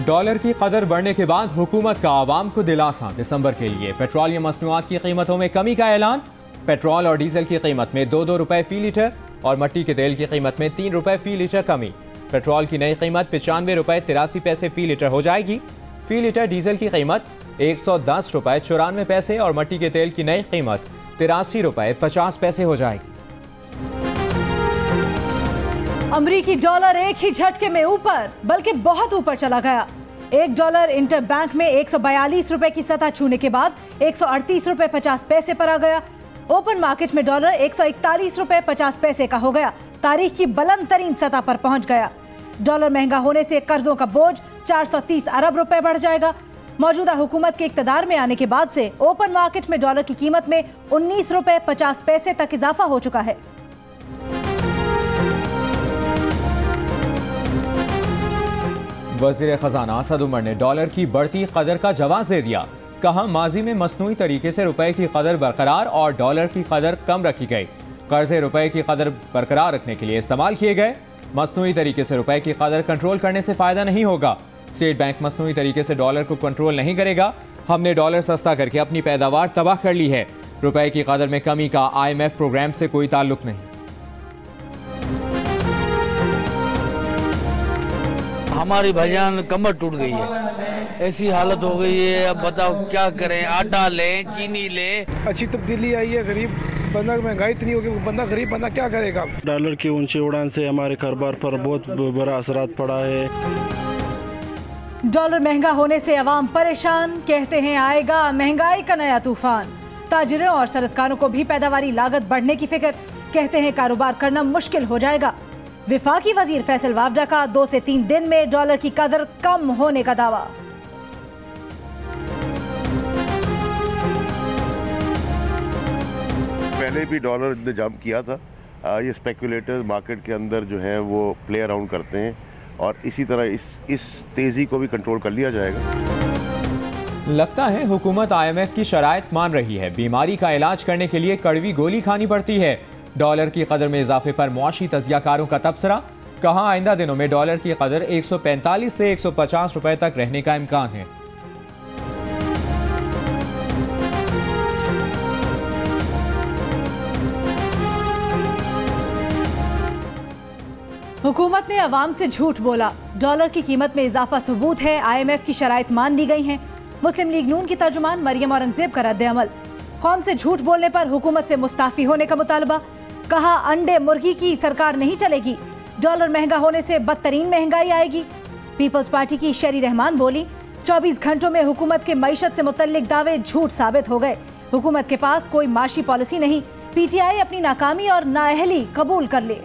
Dollar की कदर बढ़ने के बाद हुकूमत का आवाम को दिलासा। दिसंबर के लिए पेट्रोलियम मसनूआत की कीमतों में कमी का ऐलान। पेट्रोल और डीजल की कीमत में 2-2 रुपए फी लीटर और मिट्टी के तेल की कीमत में 3 रुपए फी लीटर कमी। पेट्रोल की नई कीमत 95 रुपए 83 पैसे फी लीटर हो जाएगी। फी लीटर डीजल की कीमत 110 रुपए 94 पैसे और मिट्टी के तेल की नई कीमत 83 रुपए 50 पैसे हो जाएगी। अमरीकी डॉलर एक ही झटके में ऊपर, बल्कि बहुत ऊपर चला गया। $1 इंटरबैंक में 142 रुपए की सतह छूने के बाद 138 रुपए 50 पैसे पर आ गया। ओपन मार्केट में डॉलर 141 रुपए 50 पैसे का हो गया, तारीख की बुलंद तरीन सतह पर पहुंच गया। डॉलर महंगा होने से कर्जों का बोझ 430 अरब रुपए बढ़ जाएगा। मौजूदा हुकूमत के इक्तदार में आने के बाद से ओपन मार्केट में डॉलर की कीमत में 19 रुपए 50 पैसे तक इजाफा हो चुका है। वज़ीर खजाना असद उमर ने डॉलर की बढ़ती कदर का जवाब दे दिया। कहा, माजी में मसनूई तरीके से रुपए की कदर बरकरार और डॉलर की कदर कम रखी गई। कर्जे रुपए की कदर बरकरार रखने के लिए इस्तेमाल किए गए। मसनूई तरीके से रुपए की कदर कंट्रोल करने से फायदा नहीं होगा। स्टेट बैंक मसनूई तरीके से डॉलर को कंट्रोल नहीं करेगा। हमने डॉलर सस्ता करके अपनी पैदावार तबाह कर ली है। रुपए की कदर में कमी का IMF प्रोग्राम से कोई ताल्लुक नहीं। हमारी भाईजान कमर टूट गई है, ऐसी हालत हो गई है। अब बताओ क्या करें, आटा लें, चीनी लें। अच्छी तब्दीली आई है, गरीब बंदा, महंगाई इतनी होगी, बंदा गरीब बंदा क्या करेगा। डॉलर की ऊंची उड़ान से हमारे कारोबार पर बहुत बड़ा असर पड़ा है। डॉलर महंगा होने से अवाम परेशान, कहते हैं आएगा महंगाई का नया तूफान। ताजिरों और सनतकारों को भी पैदावारी लागत बढ़ने की फिक्र, कहते हैं कारोबार करना मुश्किल हो जाएगा। विफाकी वजीर फैसल वावडा का 2 से 3 दिन में डॉलर की कदर कम होने का दावा। पहले भी डॉलर ने जंप किया था। ये स्पेकुलेटर्स मार्केट के अंदर जो है वो प्ले अराउंड करते हैं और इसी तरह इस तेजी को भी कंट्रोल कर लिया जाएगा। लगता है हुकूमत IMF की शराइत मान रही है। बीमारी का इलाज करने के लिए कड़वी गोली खानी पड़ती है। डॉलर की कदर में इजाफे पर मुआशी तजियाकारों का तबसरा। कहा, आइंदा दिनों में डॉलर की कदर 145 से 150 रुपए तक रहने का इम्कान है। हुकूमत ने अवाम से झूठ बोला, डॉलर की कीमत में इजाफा सबूत है। IMF की शराइत मान ली गई हैं। मुस्लिम लीग नून की तर्जुमान मरियम औरंगजेब का रद्द अमल। कौम से झूठ बोलने पर हुकूमत से मुस्ताफी होने का मुतालबा। कहा, अंडे मुर्गी की सरकार नहीं चलेगी। डॉलर महंगा होने से बदतरीन महंगाई आएगी। पीपल्स पार्टी की शेरी रहमान बोली, 24 घंटों में हुकूमत के मईशत से मुतल्लिक दावे झूठ साबित हो गए। हुकूमत के पास कोई माशी पॉलिसी नहीं। PTI अपनी नाकामी और नाअहली कबूल कर ले।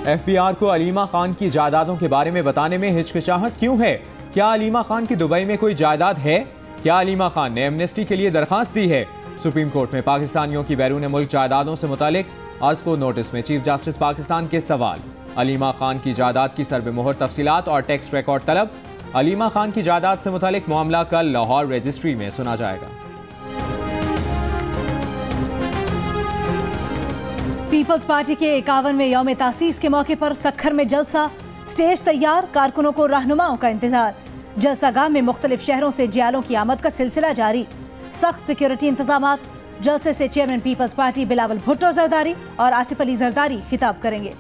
FBR को अलीमा खान की जायदादों के बारे में बताने में हिचकिचाहट क्यों है? क्या अलीमा खान की दुबई में कोई जायदाद है? क्या अलीमा खान ने एमनेस्टी के लिए दरखास्त दी है? सुप्रीम कोर्ट में पाकिस्तानियों की बैरून मुल्क जायदादों से मुतालिक आज को नोटिस में चीफ जस्टिस पाकिस्तान के सवाल। अलीमा खान की जायदाद की सर्वे-मोहर तफसीलात और टैक्स रिकॉर्ड तलब। अलीमा खान की जायदाद से मुतालिक मामला कल लाहौर रजिस्ट्री में सुना जाएगा। पीपल्स पार्टी के 51वें यौम तासीस के मौके पर सखर में जलसा। स्टेज तैयार, कारकुनों को रहनुमाओं का इंतजार। जलसागाह में मुख्तलिफ शहरों से जियालों की आमद का सिलसिला जारी। सख्त सिक्योरिटी इंतजामात। जलसे से चेयरमैन पीपल्स पार्टी बिलावल भुट्टो जरदारी और आसिफ अली जरदारी खिताब करेंगे।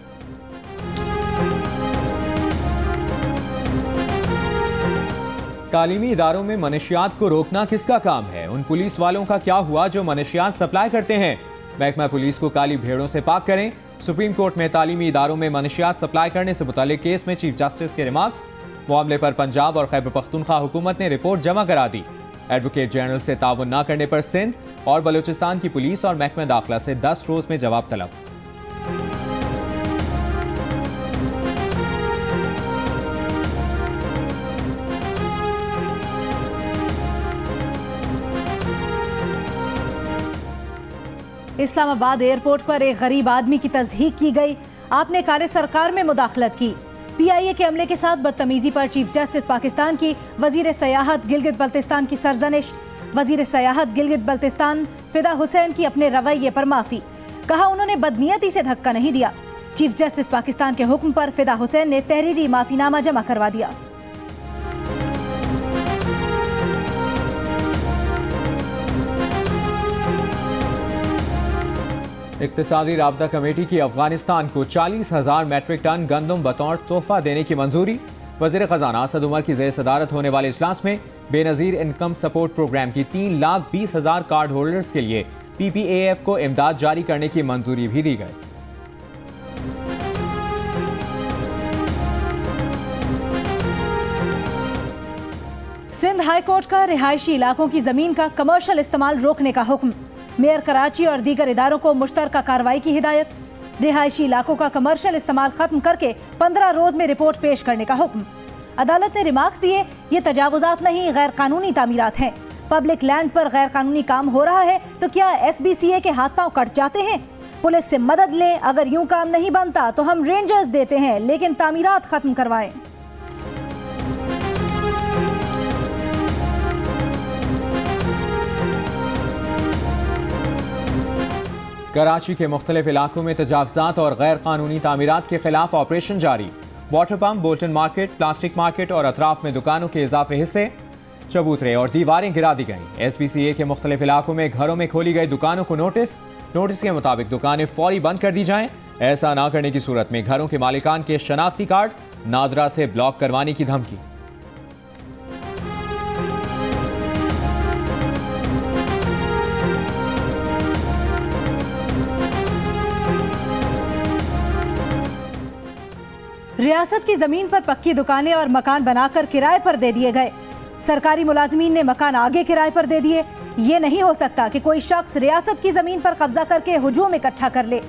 तालीमी इदारों में मनशियात को रोकना किसका काम है? उन पुलिस वालों का क्या हुआ जो मनशियात सप्लाई करते हैं? महकमा पुलिस को काली भेड़ों से पाक करें। सुप्रीम कोर्ट में तालीमी इदारों में मनशियात सप्लाई करने से मुतालिक केस में चीफ जस्टिस के रिमार्क्स। मामले पर पंजाब और खैबर पख्तूनख्वा हुकूमत ने रिपोर्ट जमा करा दी। एडवोकेट जनरल से ताउन न करने पर सिंध और बलूचिस्तान की पुलिस और महकमा दाखिला से 10 रोज में जवाब तलब। इस्लामाबाद एयरपोर्ट पर एक गरीब आदमी की तज़हीक की गई। आपने कार्य सरकार में मुदाखलत की। PIA के अमले के साथ बदतमीजी पर चीफ जस्टिस पाकिस्तान की वजीर सयाहत गिलगित बल्तिस्तान की सरजनिश। वजीर सयाहत गिलगित बल्तिस्तान फिदा हुसैन की अपने रवैये पर माफी। कहा, उन्होंने बदनीयती से धक्का नहीं दिया। चीफ जस्टिस पाकिस्तान के हुक्म पर फिदा हुसैन ने तहरीरी माफीनामा जमा करवा दिया। इक्तिसादी राब्ता कमेटी की अफगानिस्तान को 40,000 मैट्रिक टन गंदम बतौर तोहफा देने की मंजूरी। वज़ीर ख़जाना असद उमर की ज़ेर सदारत होने वाले इजलास में बेनज़ीर इनकम सपोर्ट प्रोग्राम की 3,20,000 कार्ड होल्डर्स के लिए PPAF को इमदाद जारी करने की मंजूरी भी दी गई। सिंध हाई कोर्ट का रिहायशी इलाकों की जमीन का कमर्शियल इस्तेमाल रोकने का हुक्म। मेयर कराची और दीगर इदारों को मुश्तरका कार्रवाई की हिदायत। रिहायशी इलाकों का कमर्शियल इस्तेमाल खत्म करके 15 रोज में रिपोर्ट पेश करने का हुक्म। अदालत ने रिमार्क्स दिए, ये तजावुजात नहीं गैर कानूनी तामीरात हैं। पब्लिक लैंड पर गैर कानूनी काम हो रहा है तो क्या SBCA के हाथ पांव कट जाते हैं? पुलिस से मदद लें, अगर यूं काम नहीं बनता तो हम रेंजर्स देते हैं, लेकिन तामीरात खत्म करवाएं। कराची के मुख्तलिफ इलाकों में तजावुजात और गैर कानूनी तामीरात के खिलाफ ऑपरेशन जारी। Water pump, Bolton market, plastic market और अतराफ में दुकानों के इजाफे हिस्से, चबूतरे और दीवारें गिरा दी गईं। SBCA के मुख्तलिफ इलाकों में घरों में खोली गई दुकानों को नोटिस के मुताबिक दुकानें फौरी बंद कर दी जाएं। ऐसा ना करने की सूरत में घरों के मालिकान के शनाख्ती कार्ड नादरा से ब्लॉक करवाने की धमकी। रियासत की जमीन पर पक्की दुकानें और मकान बनाकर किराए पर दे दिए गए। सरकारी मुलाजमीन ने मकान आगे किराए पर दे दिए। ये नहीं हो सकता कि कोई शख्स रियासत की जमीन पर कब्जा करके हुजूम इकट्ठा कर ले।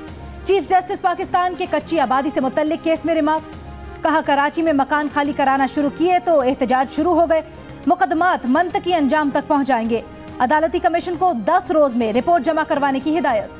चीफ जस्टिस पाकिस्तान के कच्ची आबादी से मुतल्लिक केस में रिमार्क्स। कहा, कराची में मकान खाली कराना शुरू किए तो एहतजाज शुरू हो गए। मुकदमात मंतकी अंजाम तक पहुंच जाएंगे। अदालती कमीशन को 10 रोज में रिपोर्ट जमा करवाने की हिदायत।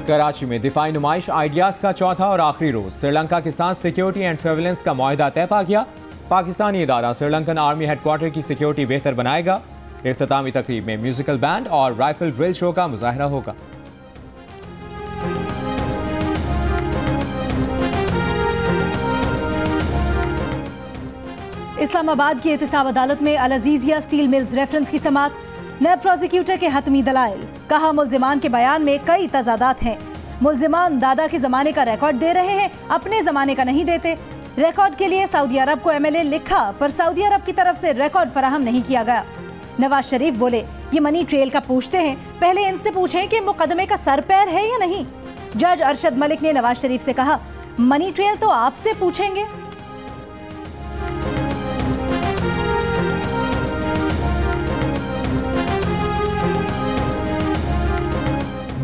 कराची में दिफाई नुमाइश आइडियाज का चौथा और आखिरी रोज। श्रीलंका के साथ सिक्योरिटी एंड सर्विलेंस का मुआहिदा तय पा गया। पाकिस्तानी इदारा श्रीलंकन आर्मी हेडक्वार्टर की सिक्योरिटी बेहतर बनाएगा। इख्तितामी तकरीब में म्यूजिकल बैंड और राइफल ड्रिल शो का मुजाहरा होगा। इस्लामाबाद की एहतिसाब अदालत में अल अजीजिया स्टील मिल्स रेफरेंस की समाअत। नैब प्रोसिक्यूटर के हतमी दलाइल। कहा, मुल्जिमान के बयान में कई तजादात हैं। मुल्जिमान दादा के जमाने का रिकॉर्ड दे रहे हैं, अपने जमाने का नहीं देते। रिकॉर्ड के लिए सऊदी अरब को MLA लिखा, पर सऊदी अरब की तरफ से रिकॉर्ड फराहम नहीं किया गया। नवाज शरीफ बोले, ये मनी ट्रेल का पूछते हैं, पहले इनसे पूछें कि मुकदमे का सर पैर है या नहीं। जज अरशद मलिक ने नवाज शरीफ से कहा, मनी ट्रेल तो आपसे पूछेंगे।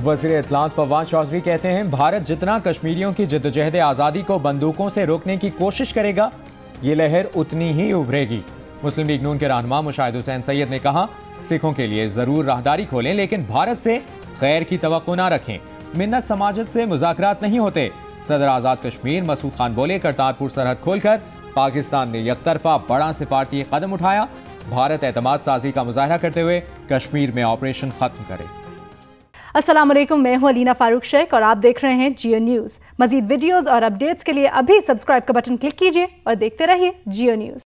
वज़ीर इत्तलात फवाद चौधरी कहते हैं, भारत जितना कश्मीरियों की जिद्दोजहद आज़ादी को बंदूकों से रोकने की कोशिश करेगा, ये लहर उतनी ही उभरेगी। मुस्लिम लीग नून के रहनुमा मुशाहिद हुसैन सैयद ने कहा, सिखों के लिए जरूर राहदारी खोलें, लेकिन भारत से खैर की तवक्को ना रखें। मिन्नत समाजत से मुज़ाकरात नहीं होते। सदर आज़ाद कश्मीर मसूद खान बोले, करतारपुर सरहद खोलकर पाकिस्तान ने यकतरफा बड़ा सिफारती कदम उठाया। भारत एतमाद साजी का मुजाहरा करते हुए कश्मीर में ऑपरेशन खत्म करे। अस्सलाम वालेकुम, मैं हूं अलीना फारूक शेख और आप देख रहे हैं जियो न्यूज़। मजीद वीडियोस और अपडेट्स के लिए अभी सब्सक्राइब का बटन क्लिक कीजिए और देखते रहिए जियो न्यूज़।